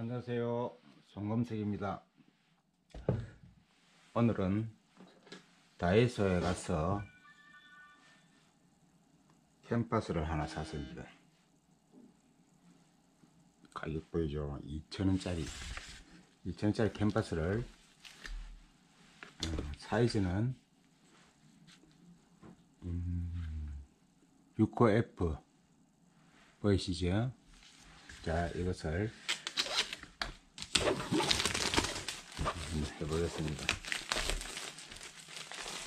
안녕하세요. 송검석입니다. 오늘은 다이소에 가서 캔버스를 하나 샀습니다. 가격 보이죠? 2,000원짜리 캔버스를 사이즈는 69F 보이시죠? 자, 이것을 해보겠습니다.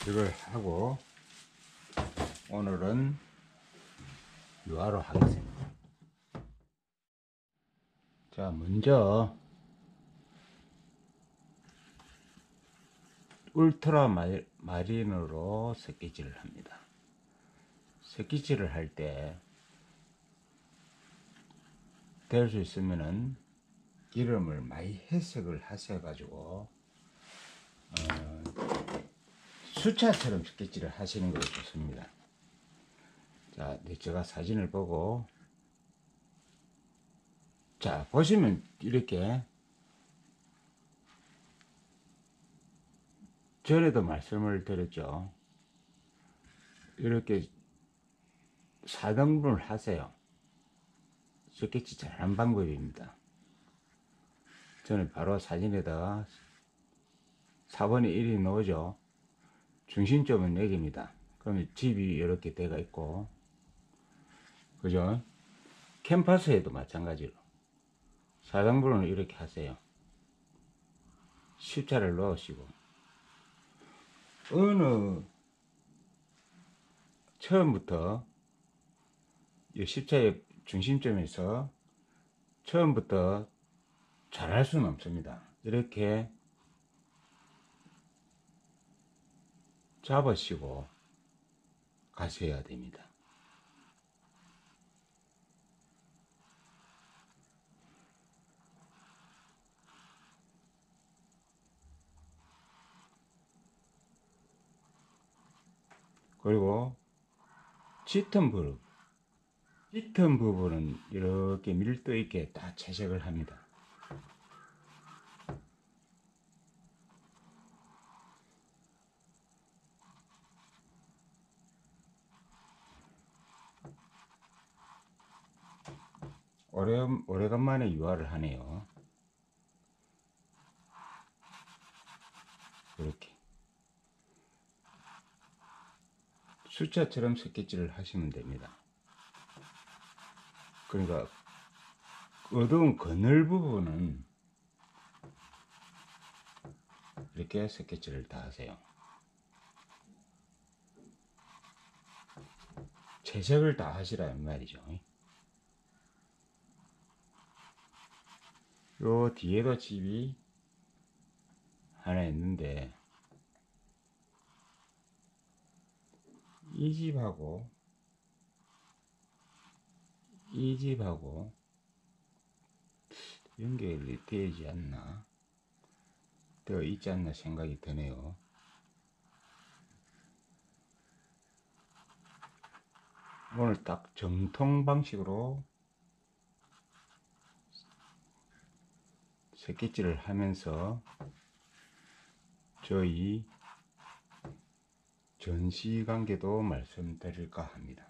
이걸 하고 오늘은 유화로 하겠습니다. 자, 먼저 울트라 마린으로 새끼질을 합니다. 새끼질을 할 때 될 수 있으면은 기름을 많이 해석을 하셔가지고 수차처럼 새끼질을 하시는 것이 좋습니다. 자, 제가 사진을 보고, 자, 보시면 이렇게 전에도 말씀을 드렸죠. 이렇게 4등분을 하세요. 새끼질 잘하는 방법입니다. 저는 바로 사진에다가 4분의 1이 넣어죠. 중심점은 여기입니다. 그러면 집이 이렇게 돼가 있고, 그죠? 캔버스에도 마찬가지로 4등분을 이렇게 하세요. 십자를 넣으시고, 어느 처음부터 이 십자의 중심점에서 처음부터 잘할 수는 없습니다. 이렇게 잡으시고 가셔야 됩니다. 그리고 짙은 부분은 이렇게 밀도 있게 다 채색을 합니다. 오래간만에 유화를 하네요. 이렇게 숫자처럼 새끼질을 하시면 됩니다. 그러니까 어두운 그늘 부분은 이렇게 새끼질을 다 하세요. 채색을 다 하시라 이 말이죠. 요 뒤에도 집이 하나 있는데 이 집하고 이 집하고 연결이 되지 않나, 되어 있지 않나 생각이 드네요. 오늘 딱 정통 방식으로 새끼질을 하면서 저희 전시관계도 말씀드릴까 합니다.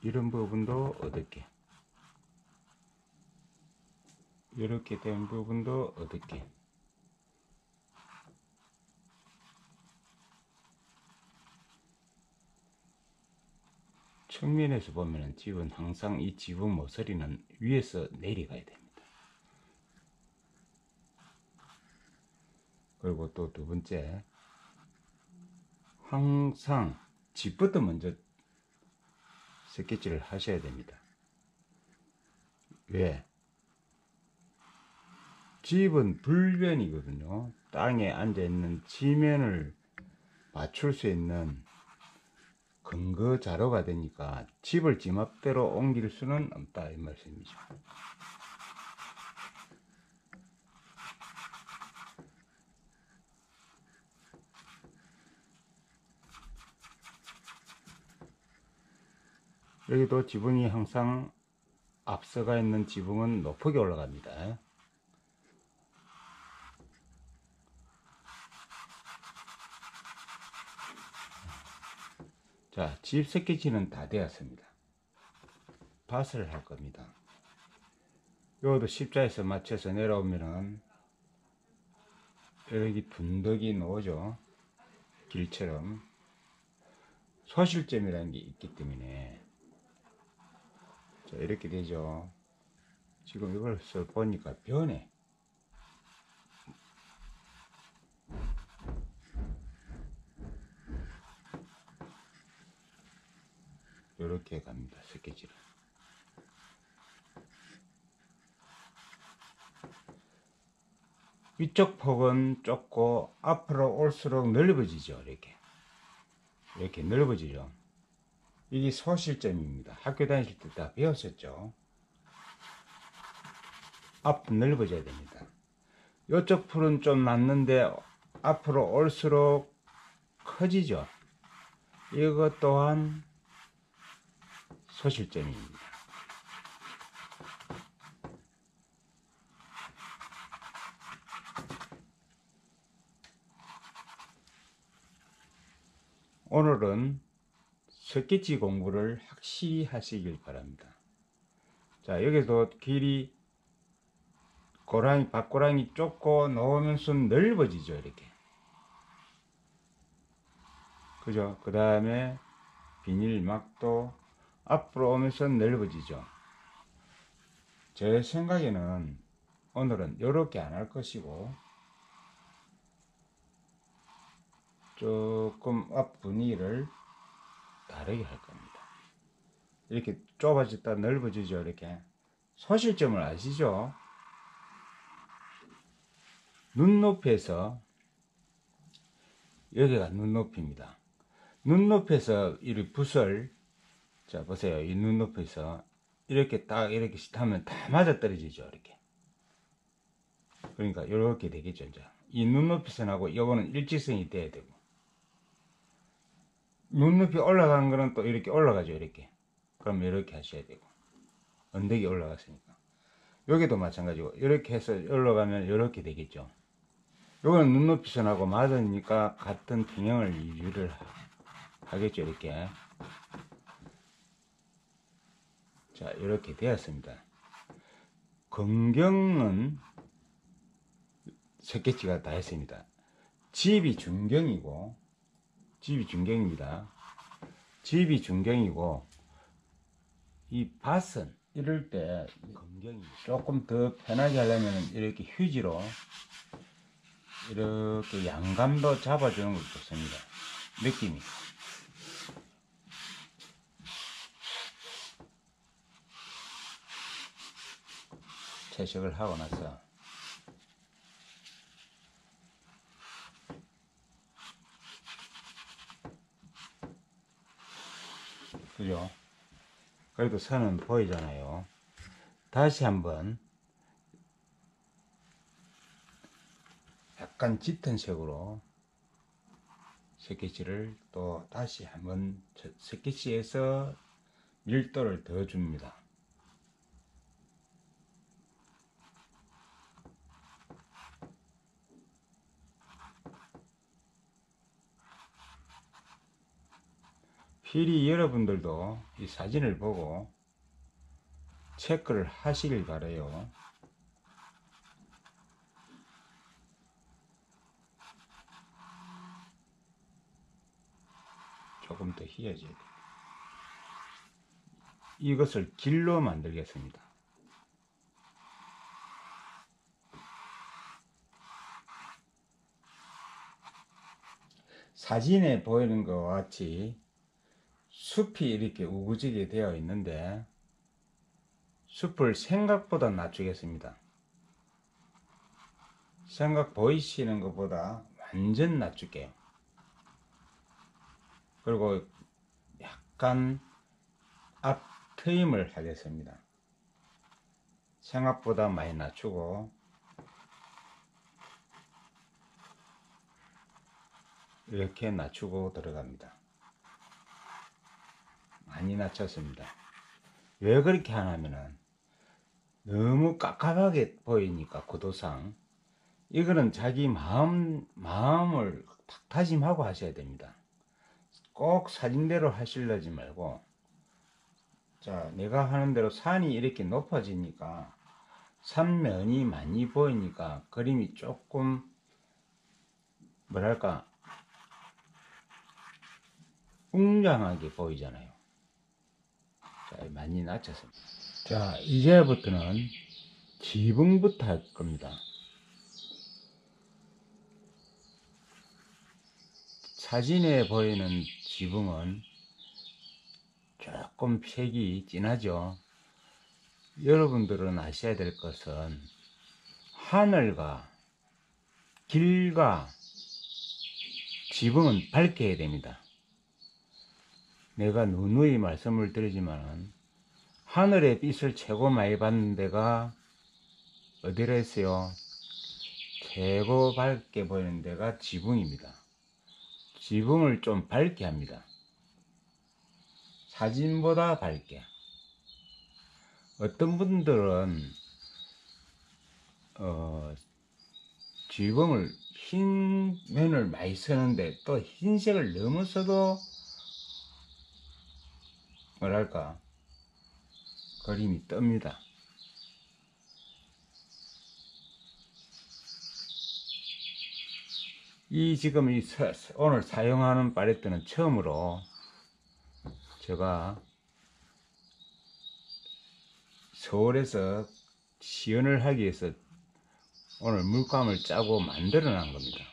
이런 부분도 어둡게, 이렇게 된 부분도 어둡게, 측면에서 보면 집은 항상 이 지붕 모서리는 위에서 내려가야 됩니다. 그리고 또 두 번째, 항상 집부터 먼저 새끼질을 하셔야 됩니다. 왜? 집은 불변이거든요. 땅에 앉아있는 지면을 맞출 수 있는 근거 자료가 되니까 집을 지멋대로 옮길 수는 없다 이 말씀이죠. 여기도 지붕이 항상 앞서가 있는 지붕은 높게 올라갑니다. 자, 집 스케치는 다 되었습니다. 밭을 할 겁니다. 요것도 십자에서 맞춰서 내려오면은 이렇게 둔덕이 나오죠. 길처럼. 소실점이라는 게 있기 때문에 자, 이렇게 되죠. 지금 이걸 보니까 변해. 이렇게 갑니다. 스케치를. 위쪽 폭은 좁고 앞으로 올수록 넓어지죠. 이렇게 넓어지죠. 이게 소실점입니다. 학교 다니실 때 다 배웠었죠. 앞 넓어져야 됩니다. 이쪽 풀은 좀 낮는데 앞으로 올수록 커지죠. 이것 또한 소실점입니다. 오늘은 스케치 공부를 확실히 하시길 바랍니다. 자, 여기서 길이 밭고랑이 좁고 놓으면서 넓어지죠. 이렇게. 그죠? 그 다음에 비닐막도 앞으로 오면서 넓어지죠. 제 생각에는 오늘은 이렇게 안 할 것이고 조금 앞 분위기를 다르게 할 겁니다. 이렇게 좁아졌다 넓어지죠. 이렇게 소실점을 아시죠? 눈높이에서 여기가 눈높이입니다. 눈높이에서 이 붓을 자 보세요. 이 눈높이에서 이렇게 딱 이렇게 하면 다 맞아 떨어지죠. 이렇게. 그러니까 이렇게 되겠죠. 이제 이 눈높이 선하고 이거는 일직선이 돼야 되고 눈높이 올라간 거는 또 이렇게 올라가죠. 이렇게. 그럼 이렇게 하셔야 되고 언덕이 올라갔으니까 여기도 마찬가지고 이렇게 해서 올라가면 이렇게 되겠죠. 요거는 눈높이 선하고 맞으니까 같은 평형을 유지를 하겠죠. 이렇게. 자, 이렇게 되었습니다. 건경은 스케치가 다 했습니다. 집이 중경입니다. 집이 중경이고 이 밭은 이럴 때 건경이 조금 더 편하게 하려면 이렇게 휴지로 이렇게 양감도 잡아주는 것도 좋습니다. 느낌이. 채색을 하고 나서 그죠? 그래도 선은 보이잖아요. 다시 한번 약간 짙은 색으로 스케치를 또 다시 한번 스케치에서 밀도를 더 줍니다. 필히 여러분들도 이 사진을 보고 체크를 하시길 바래요. 조금 더 휘어져야 돼요. 이것을 길로 만들겠습니다. 사진에 보이는 것과 같이 숲이 이렇게 우거지게 되어 있는데 숲을 생각보다 낮추겠습니다. 생각 보이시는 것보다 완전 낮출게요. 그리고 약간 앞 트임을 하겠습니다. 생각보다 많이 낮추고 이렇게 낮추고 들어갑니다. 많이 낮췄습니다. 왜 그렇게 하냐면은 너무 깝깝하게 보이니까 구도상 이거는 자기 마음을 탁 다짐하고 하셔야 됩니다. 꼭 사진대로 하시려지 말고, 자, 내가 하는 대로 산이 이렇게 높아지니까 산면이 많이 보이니까 그림이 조금 뭐랄까 웅장하게 보이잖아요. 자, 많이 낮췄습니다. 자, 이제부터는 지붕부터 할 겁니다. 사진에 보이는 지붕은 조금 색이 진하죠. 여러분들은 아셔야 될 것은 하늘과 길과 지붕은 밝게 해야 됩니다. 내가 누누이 말씀을 드리지만 하늘의 빛을 최고 많이 받는 데가 어디라 했어요? 최고 밝게 보이는 데가 지붕입니다. 지붕을 좀 밝게 합니다. 사진보다 밝게. 어떤 분들은 지붕을 흰 면을 많이 쓰는데 또 흰색을 너무 써도 뭐랄까 그림이 뜹니다. 지금 오늘 사용하는 팔레트는 처음으로 제가 서울에서 시연을 하기 위해서 오늘 물감을 짜고 만들어 놓은 겁니다.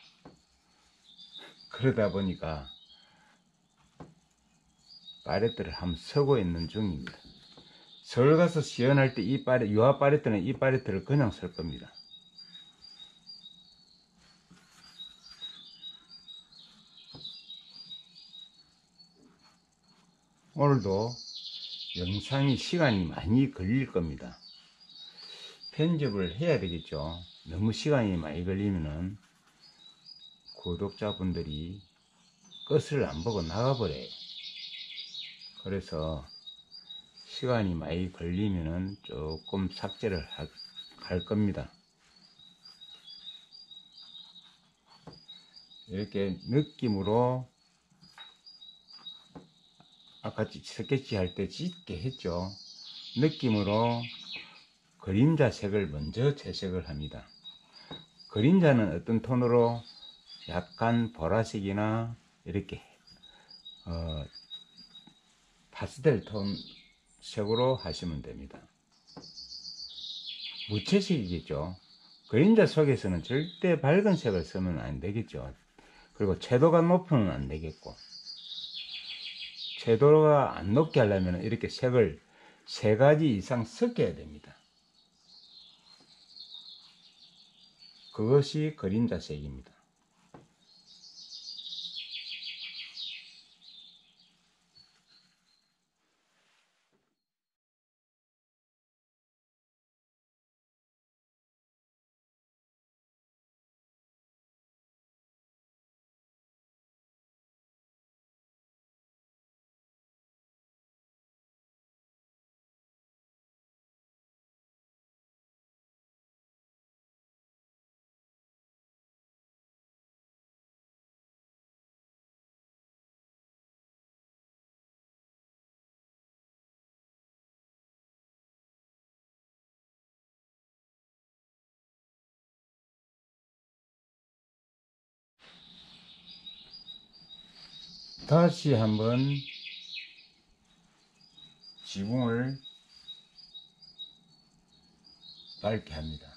그러다 보니까 팔레트를 한번 쓰고 있는 중입니다. 서울 가서 시연할 때 유화 팔레트는 이 팔레트를 그냥 쓸 겁니다. 오늘도 영상이 시간이 많이 걸릴 겁니다. 편집을 해야 되겠죠. 너무 시간이 많이 걸리면은 구독자분들이 끝을 안 보고 나가버려요. 그래서 시간이 많이 걸리면은 조금 삭제를 할 겁니다. 이렇게 느낌으로 아까 스케치 할 때 짙게 했죠. 느낌으로 그림자 색을 먼저 채색을 합니다. 그림자는 어떤 톤으로 약간 보라색이나 이렇게 파스텔 톤 색으로 하시면 됩니다. 무채색이겠죠. 그림자 속에서는 절대 밝은 색을 쓰면 안 되겠죠. 그리고 채도가 높으면 안 되겠고, 채도가 안 높게 하려면 이렇게 색을 3가지 이상 섞여야 됩니다. 그것이 그림자 색입니다. 다시 한번 지붕을 밝게 합니다.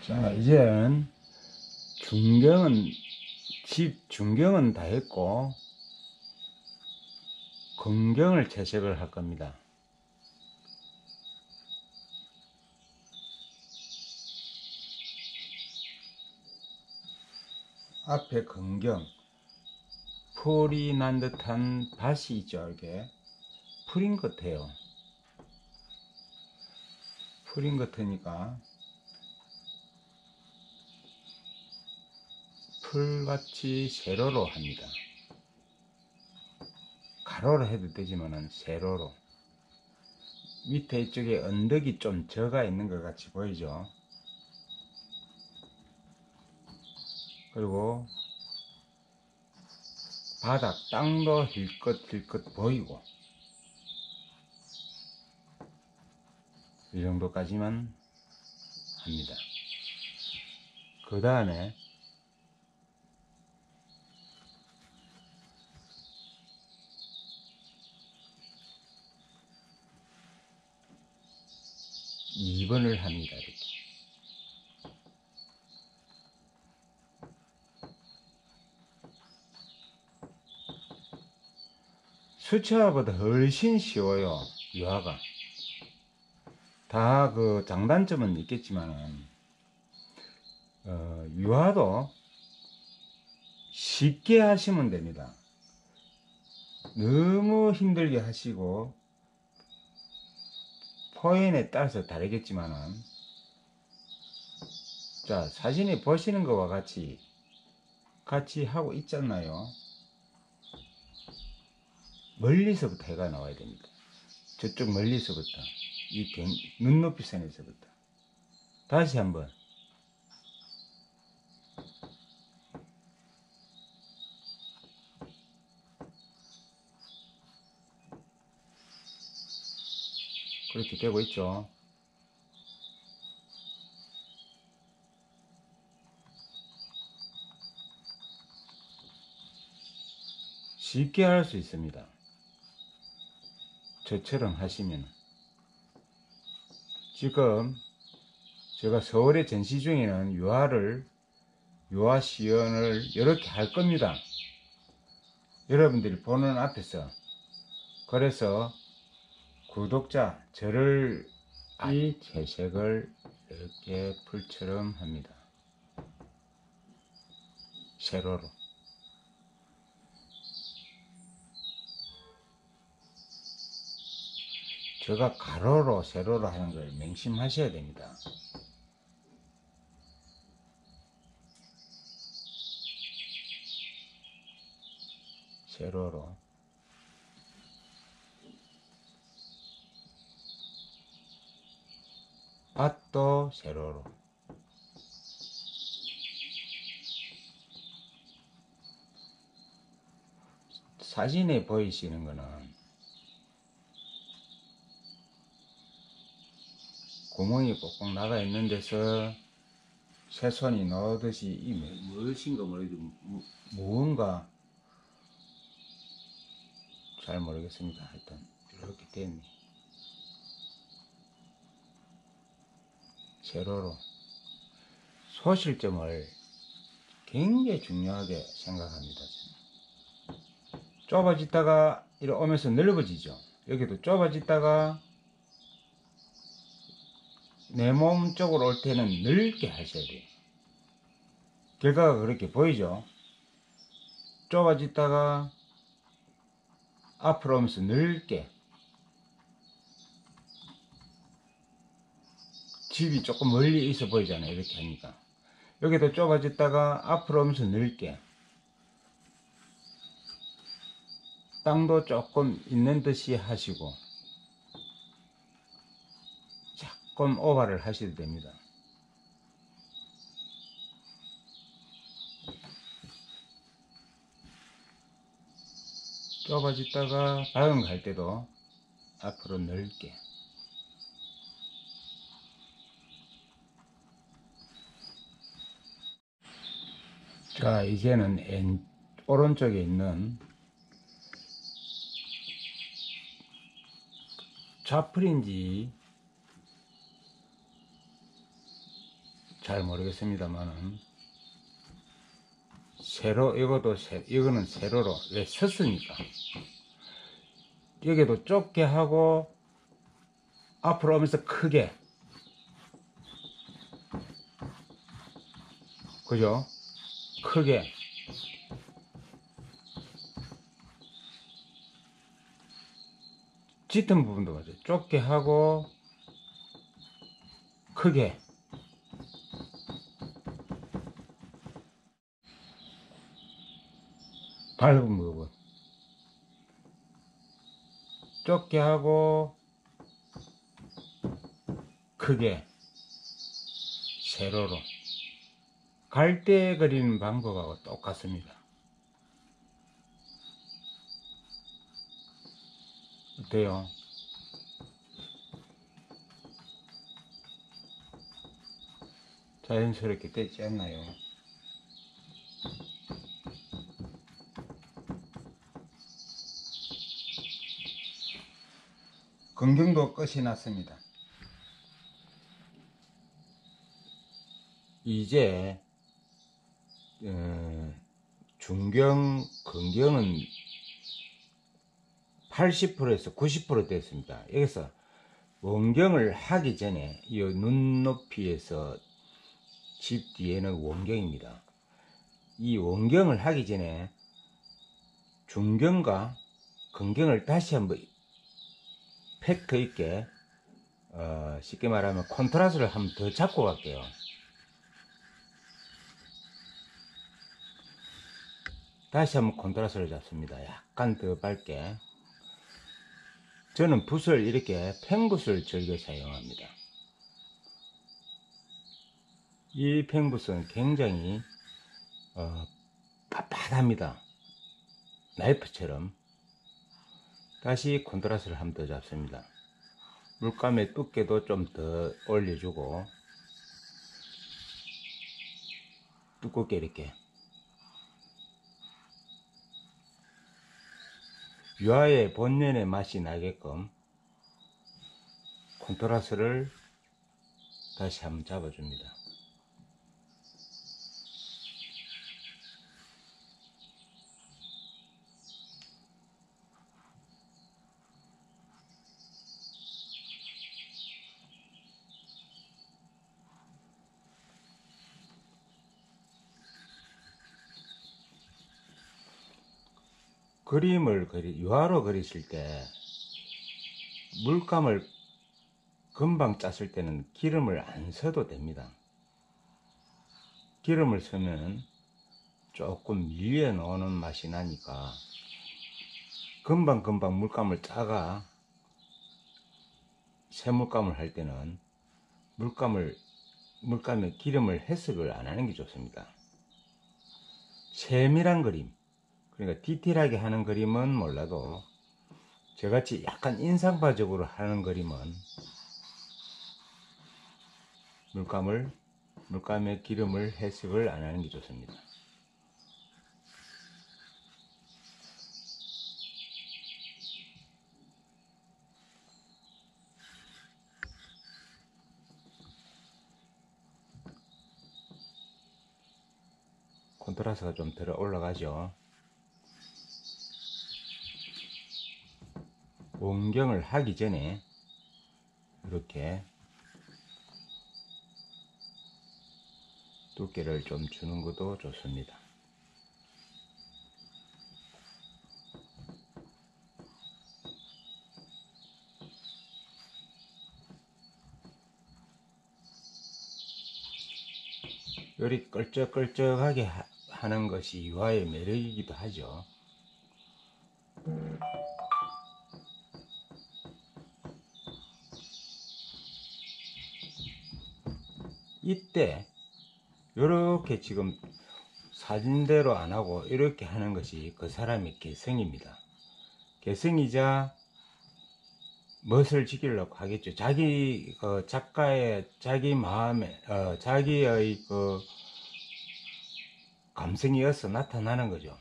자, 이제는 집 중경은 다 했고, 검경을 채색을 할 겁니다. 앞에 검경, 풀이 난 듯한 밭이 있죠. 이렇게 풀인 것 같아요. 풀인 것 같으니까 풀같이 세로로 합니다. 가로로 해도 되지만은 세로로. 밑에 이쪽에 언덕이 좀 져가 있는 것 같이 보이죠. 그리고 바닥 땅도 힐끗힐끗 보이고, 이 정도까지만 합니다. 그 다음에 (2번을) 합니다. 이렇게 수채화보다 훨씬 쉬워요. 유화가 다 그 장단점은 있겠지만은 유화도 쉽게 하시면 됩니다. 너무 힘들게 하시고 포인에 따라서 다르겠지만은, 자, 사진에 보시는 것과 같이 하고 있잖아요. 멀리서부터 해가 나와야 됩니다. 저쪽 멀리서부터, 이 눈높이 선에서부터. 다시 한번. 그렇게 되고 있죠. 쉽게 할 수 있습니다. 저처럼 하시면. 지금 제가 서울에 전시 중에는 유화 시연을 이렇게 할 겁니다. 여러분들이 보는 앞에서. 그래서 구독자, 저를 이 채색을 이렇게 풀처럼 합니다. 세로로. 제가 가로로 세로로 하는 걸 명심하셔야 됩니다. 세로로. 밭도 세로로. 사진에 보이시는 거는 구멍이 꼭꼭 나가 있는 데서 새손이 넣듯이 이 무엇인가 무언가 잘 모르겠습니다. 하여튼 이렇게 됐네. 세로로. 소실점을 굉장히 중요하게 생각합니다. 좁아지다가 이렇게 오면서 넓어지죠. 여기도 좁아지다가 내 몸 쪽으로 올 때는 넓게 하셔야 돼요. 결과가 그렇게 보이죠. 좁아지다가 앞으로 오면서 넓게. 집이 조금 멀리 있어 보이잖아요. 이렇게 하니까. 여기도 좁아졌다가 앞으로 오면서 넓게. 땅도 조금 있는 듯이 하시고 조금 오버를 하셔도 됩니다. 좁아졌다가 밝은 갈 때도 앞으로 넓게. 자, 이제는 오른쪽에 있는 잘 모르겠습니다만은 세로, 이거는 세로로 왜 섰으니까 여기도 좁게 하고 앞으로 오면서 크게, 그죠? 크게 짙은 부분도 맞아요. 좁게 하고 크게. 밝은 부분 좁게 하고 크게, 세로로. 갈대 그리는 방법하고 똑같습니다. 어때요? 자연스럽게 되지 않나요? 건경도 끝이 났습니다. 이제 중경, 건경은 80%에서 90% 됐습니다. 여기서 원경을 하기 전에 이 눈높이에서 집 뒤에는 원경입니다. 이 원경을 하기 전에 중경과 건경을 다시 한번 팩트 있게 쉽게 말하면 컨트라스를 한번 더 잡고 갈게요. 다시 한번 컨트라스를 잡습니다. 약간 더 밝게. 저는 붓을 이렇게 팽붓을 즐겨 사용합니다. 이 팽붓은 굉장히 빳빳합니다. 나이프처럼. 다시 컨트라스를 한번 더 잡습니다. 물감의 두께도 좀 더 올려주고 두껍게 이렇게 유화의 본연의 맛이 나게끔 컨트라스를 다시 한번 잡아줍니다. 그림을 유화로 그리실 때 물감을 금방 짰을 때는 기름을 안 써도 됩니다. 기름을 쓰면 조금 밀려 나오는 맛이 나니까 금방 물감을 짜가 새물감을 할 때는 물감에 기름을 해석을 안 하는 게 좋습니다. 세밀한 그림, 그러니까 디테일하게 하는 그림은 몰라도 저같이 약간 인상파적으로 하는 그림은 물감에 기름을 해석을 안 하는 게 좋습니다. 콘트라스가 좀 들어 올라가죠. 원경을 하기 전에 이렇게 두께를 좀 주는 것도 좋습니다. 요리 끌적끌적하게 하는 것이 유화의 매력이기도 하죠. 이때 이렇게 지금 사진대로 안 하고 이렇게 하는 것이 그 사람의 개성입니다. 개성이자 멋을 지키려고 하겠죠. 자기 작가의 자기 마음에 자기의 감성이어서 나타나는 거죠.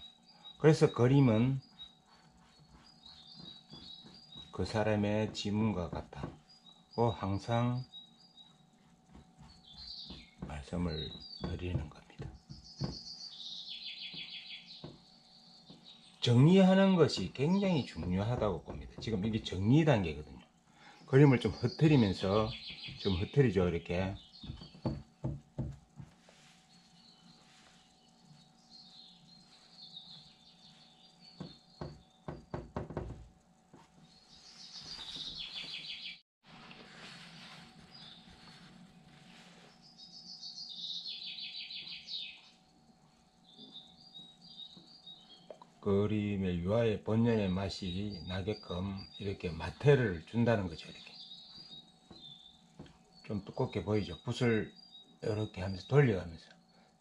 그래서 그림은 그 사람의 지문과 같다고 항상 말씀 말씀을 드리는 겁니다. 정리하는 것이 굉장히 중요하다고 봅니다. 지금 이게 정리 단계거든요. 그림을 좀 흐트리면서, 좀 흐트리죠, 이렇게. 그림의 유화의 본연의 맛이 나게끔 이렇게 마테를 준다는 거죠. 이렇게 좀 두껍게 보이죠. 붓을 이렇게 하면서 돌려가면서,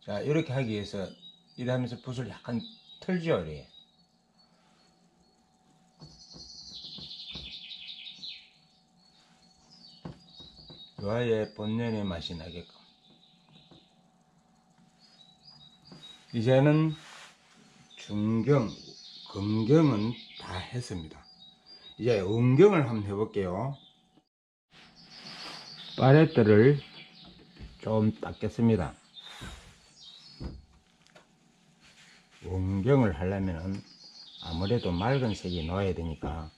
자, 이렇게 하기 위해서 이러면서 붓을 약간 틀죠. 이렇게. 유화의 본연의 맛이 나게끔. 이제는 중경, 금경은 다 했습니다. 이제 음경을 한번 해볼게요. 팔레트를 좀 닦겠습니다. 음경을 하려면 아무래도 맑은 색이 나와야 되니까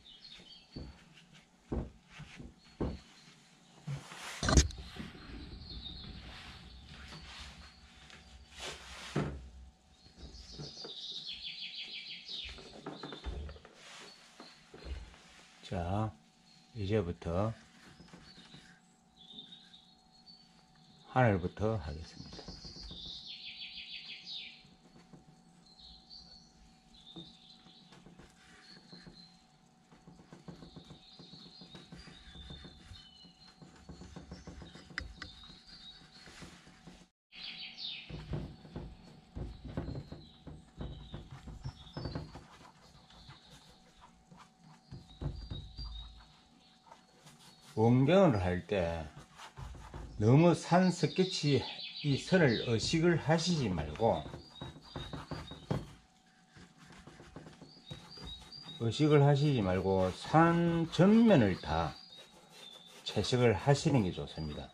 자, 이제부터 하늘부터 하겠습니다. 원경을 할 때 너무 산 스케치 이 선을 의식을 하시지 말고 산 전면을 다 채색을 하시는 게 좋습니다.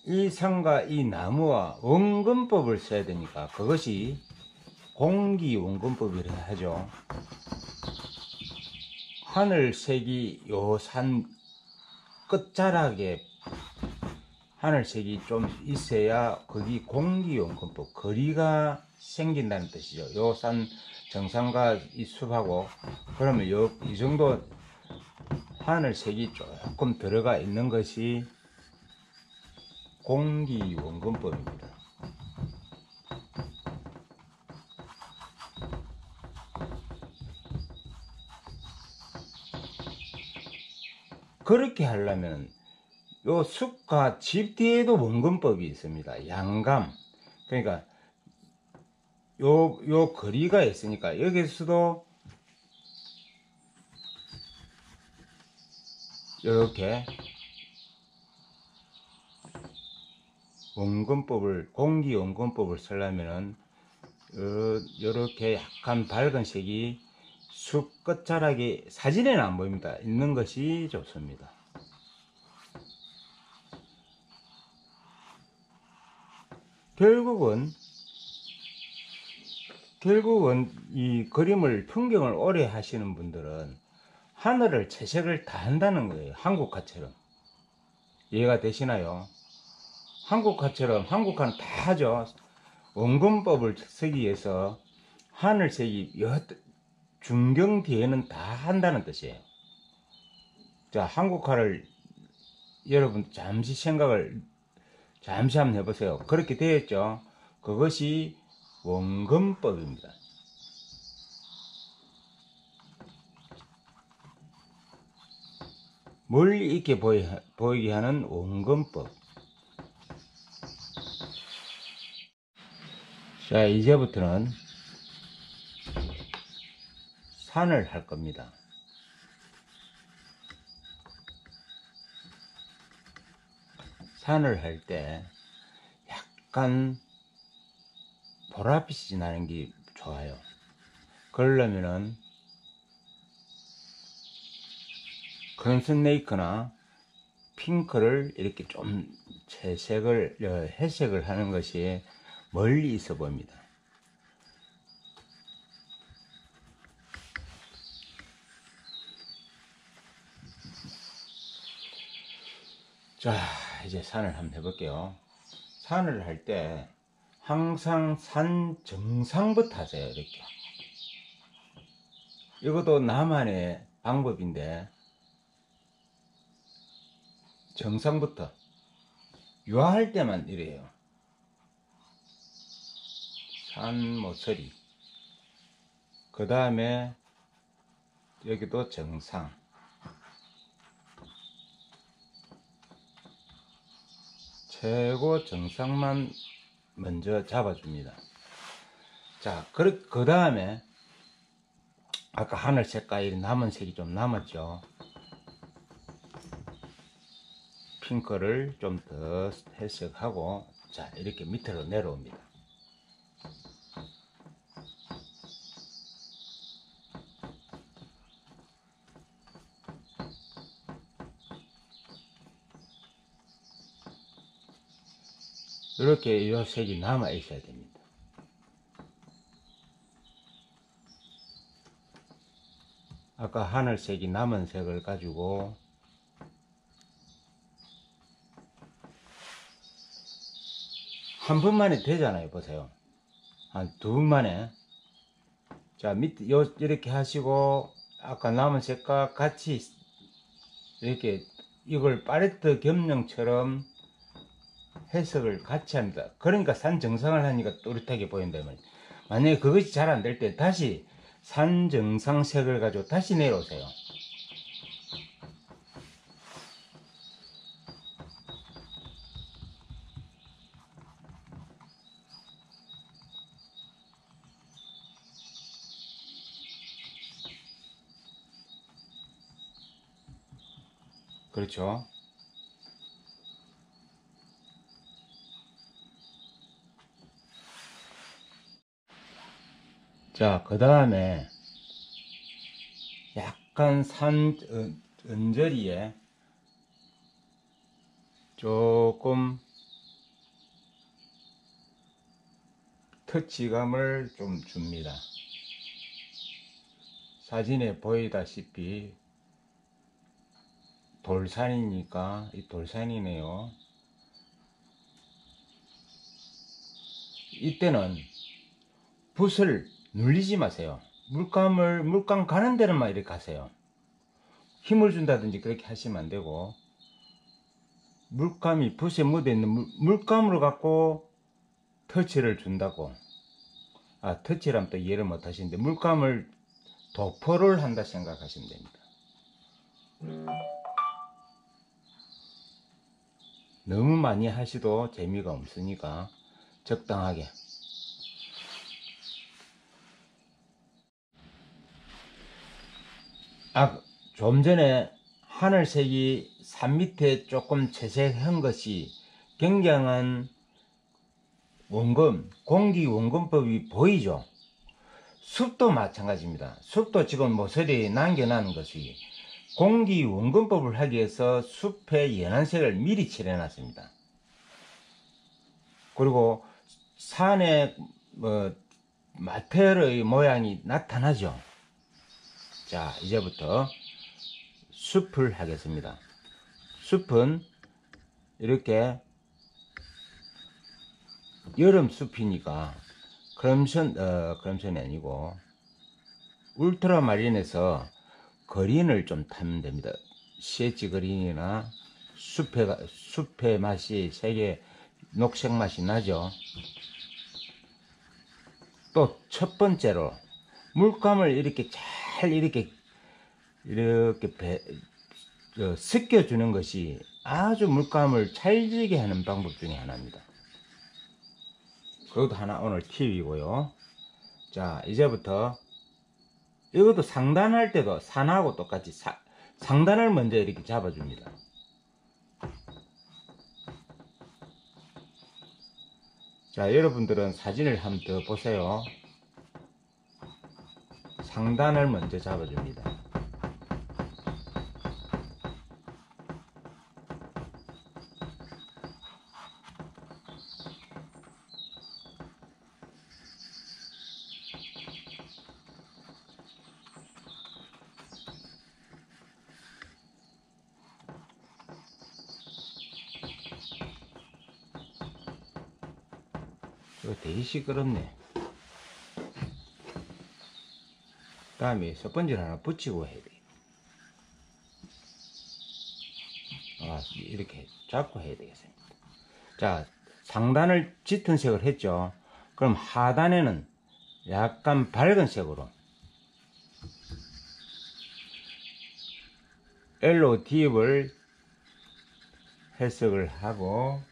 이 산과 이 나무와 원근법을 써야 되니까 그것이 공기 원근법이라 하죠. 하늘색이 요 산 끝자락에 하늘색이 좀 있어야 거기 공기원근법, 거리가 생긴다는 뜻이죠. 요 산 정상과 이 숲하고, 그러면 이 정도 하늘색이 조금 들어가 있는 것이 공기원근법입니다. 그렇게 하려면 요 숲과 집 뒤에도 원근법이 있습니다. 양감. 그러니까 요 거리가 있으니까 여기서도 이렇게 원근법을, 공기 원근법을 쓰려면은 이렇게 약간 밝은 색이 숲 끝자락에, 사진에는 안 보입니다. 있는 것이 좋습니다. 결국은 이 그림을, 풍경을 오래 하시는 분들은 하늘을 채색을 다 한다는 거예요. 한국화처럼. 이해가 되시나요? 한국화처럼, 한국화는 다 하죠. 원근법을 쓰기 위해서 하늘색이 중경 뒤에는 다 한다는 뜻이에요. 자, 한국화를 여러분 잠시 생각을 잠시 한번 해보세요. 그렇게 되었죠. 그것이 원근법입니다. 멀리 있게 보이게 하는 원근법. 자, 이제부터는 산을 할 겁니다. 산을 할 때 약간 보랏빛이 나는 게 좋아요. 그러려면은 컨스네이크나 핑크를 이렇게 좀 채색을 회색을 하는 것이 멀리 있어 보입니다. 자, 이제 산을 한번 해볼게요. 산을 할 때 항상 산 정상부터 하세요. 이렇게. 이것도 나만의 방법인데, 정상부터 유화할 때만 이래요. 산 모서리, 그 다음에 여기도 정상, 최고 정상만 먼저 잡아줍니다. 자, 그 다음에 아까 하늘 색깔이 남은 색이 좀 남았죠. 핑크를 좀 더 해석하고, 자, 이렇게 밑으로 내려옵니다. 이렇게 이 색이 남아 있어야 됩니다. 아까 하늘색이 남은 색을 가지고 한 번만에 되잖아요. 보세요. 한 두 번만에. 자, 밑에 이렇게 하시고, 아까 남은 색과 같이 이렇게 이걸 팔레트 겸용처럼 해석을 같이 합니다. 그러니까 산 정상을 하니까 또렷하게 보인다 말이에요. 만약에 그것이 잘 안 될 때 다시 산 정상 색을 가지고 다시 내려오세요. 그렇죠? 자, 그 다음에 약간 산 언저리에 조금 터치감을 좀 줍니다. 사진에 보이다시피 돌산이니까 이 돌산이네요. 이때는 붓을 눌리지 마세요. 물감 가는 데는만 이렇게 가세요. 힘을 준다든지 그렇게 하시면 안 되고, 물감이 붓에 묻어 있는 물감으로 갖고 터치를 준다고. 아, 터치라면 또 이해를 못 하시는데, 물감을 도포를 한다 생각하시면 됩니다. 너무 많이 하시도 재미가 없으니까 적당하게. 좀 전에 하늘색이 산 밑에 조금 채색한 것이 굉장한 원금, 공기 원금법이 보이죠. 숲도 마찬가지입니다. 숲도 지금 모서리에 남겨놓은 것이 공기 원금법을 하기 위해서 숲에 연한 색을 미리 칠해놨습니다. 그리고 산에 마테리얼의 모양이 나타나죠. 자, 이제부터 숲을 하겠습니다. 숲은 이렇게 여름 숲이니까 크럼션이 아니고 울트라마린에서 그린을 좀 타면 됩니다. 시에지 그린이나 숲의 맛이 색의 녹색 맛이 나죠. 또 첫 번째로 물감을 이렇게 잘 이렇게 섞여주는 것이 아주 물감을 찰지게 하는 방법 중에 하나입니다. 그것도 하나 오늘 팁이고요. 자, 이제부터 이것도 상단할 때도 산하고 똑같이 상단을 먼저 이렇게 잡아줍니다. 자, 여러분들은 사진을 한번 더 보세요. 상단을 먼저 잡아줍니다. 이거 되게 시끄럽네. 다음에 스펀지를 하나 붙이고 해야 돼. 이렇게 잡고 해야 되겠습니다. 자, 상단을 짙은 색을 했죠. 그럼 하단에는 약간 밝은 색으로 옐로우 딥을 해석을 하고,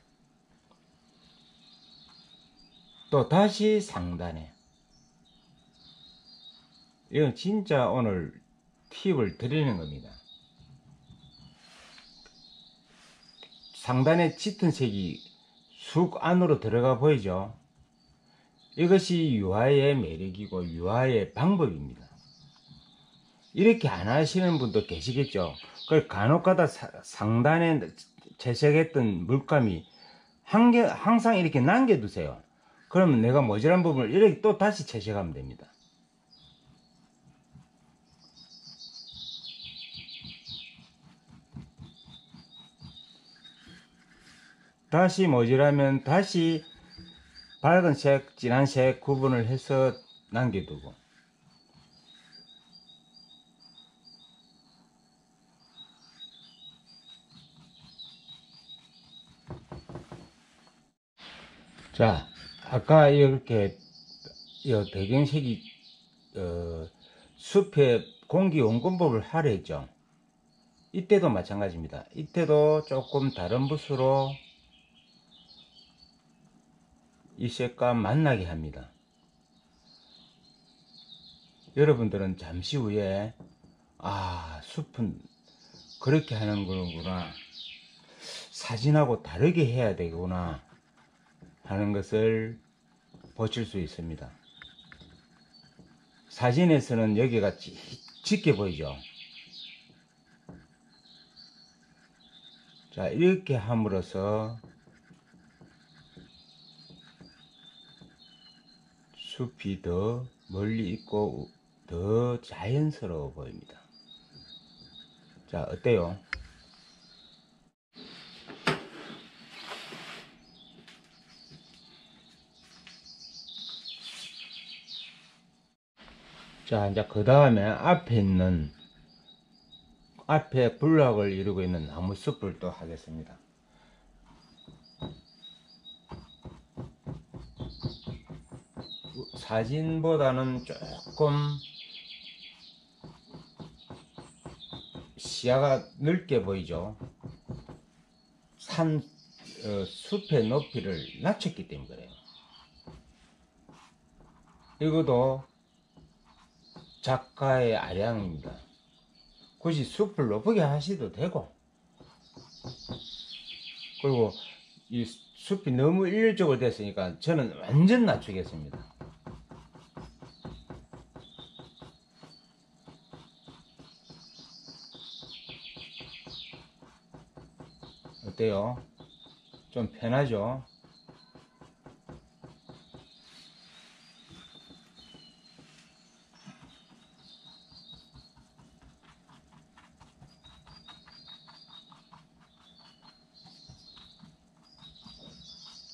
또 다시 상단에, 이건 진짜 오늘 팁을 드리는 겁니다. 상단에 짙은 색이 쑥 안으로 들어가 보이죠. 이것이 유화의 매력이고 유화의 방법입니다. 이렇게 안 하시는 분도 계시겠죠. 그걸 간혹가다 상단에 채색했던 물감이 항상 이렇게 남겨두세요. 그러면 내가 모자란 부분을 이렇게 또 다시 채색하면 됩니다. 다시 모자라면 다시 밝은 색, 진한 색 구분을 해서 남겨두고, 자, 아까 이렇게 배경색이 숲의 공기 원근법을 하려 했죠. 이때도 마찬가지입니다. 이때도 조금 다른 붓으로 이 색과 만나게 합니다. 여러분들은 잠시 후에 숲은 그렇게 하는 거구나, 사진하고 다르게 해야 되구나 하는 것을 보실 수 있습니다. 사진에서는 여기가 짙게 보이죠. 자, 이렇게 함으로써 숲이 더 멀리 있고 더 자연스러워 보입니다. 자, 어때요? 자, 이제 그 다음에 앞에 블락을 이루고 있는 나무 숲을 또 하겠습니다. 사진보다는 조금 시야가 넓게 보이죠. 숲의 높이를 낮췄기 때문에 그래요. 이것도 작가의 아량입니다. 굳이 숲을 높게 하셔도 되고, 그리고 이 숲이 너무 일률적으로 됐으니까 저는 완전 낮추겠습니다. 어때요? 좀 편하죠?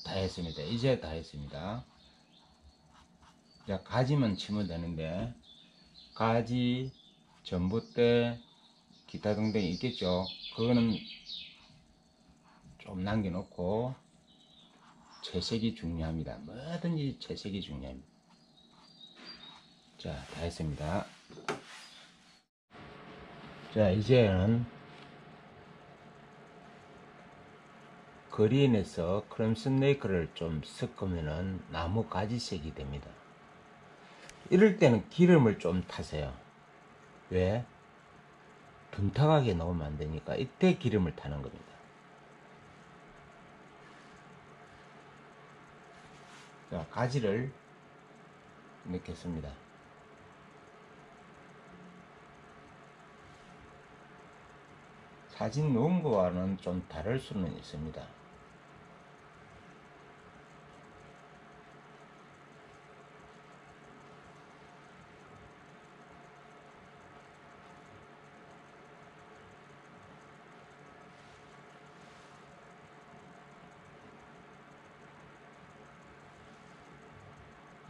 다 했습니다. 이제 다 했습니다. 자, 가지만 치면 되는데, 가지, 전봇대, 기타 등등 있겠죠. 그거는 좀 남겨놓고, 채색이 중요합니다. 뭐든지 채색이 중요합니다. 자, 다 했습니다. 자, 이제는 그린에서 크림슨 레이크를 좀 섞으면은 나무 가지색이 됩니다. 이럴 때는 기름을 좀 타세요. 왜? 둔탁하게 넣으면 안 되니까 이때 기름을 타는 겁니다. 자, 가지를 넣겠습니다. 사진 놓은 거와는 좀 다를 수는 있습니다.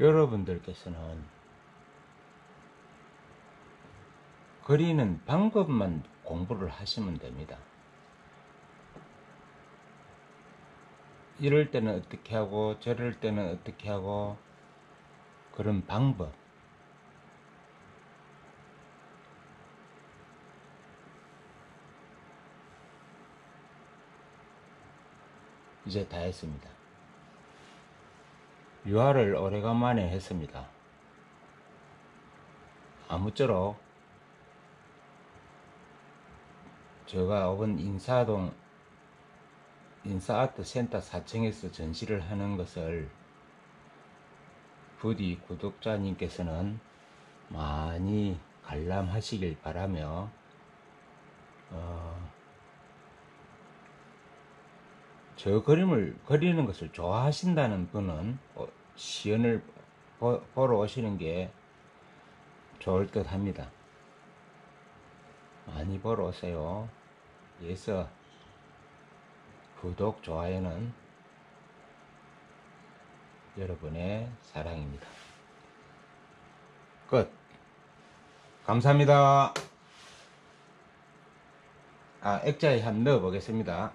여러분들께서는 그리는 방법만 공부를 하시면 됩니다. 이럴 때는 어떻게 하고 저럴 때는 어떻게 하고, 그런 방법, 이제 다 했습니다. 유화를 오래간만에 했습니다. 아무쪼록 제가 오번 인사동 인사아트센터 4층에서 전시를 하는 것을 부디 구독자님께서는 많이 관람하시길 바라며, 저 그림을 그리는 것을 좋아하신다는 분은 시연을 보러 오시는 게 좋을 듯 합니다. 많이 보러 오세요. 그래서 구독, 좋아요는 여러분의 사랑입니다. 끝. 감사합니다. 액자에 한번 넣어 보겠습니다.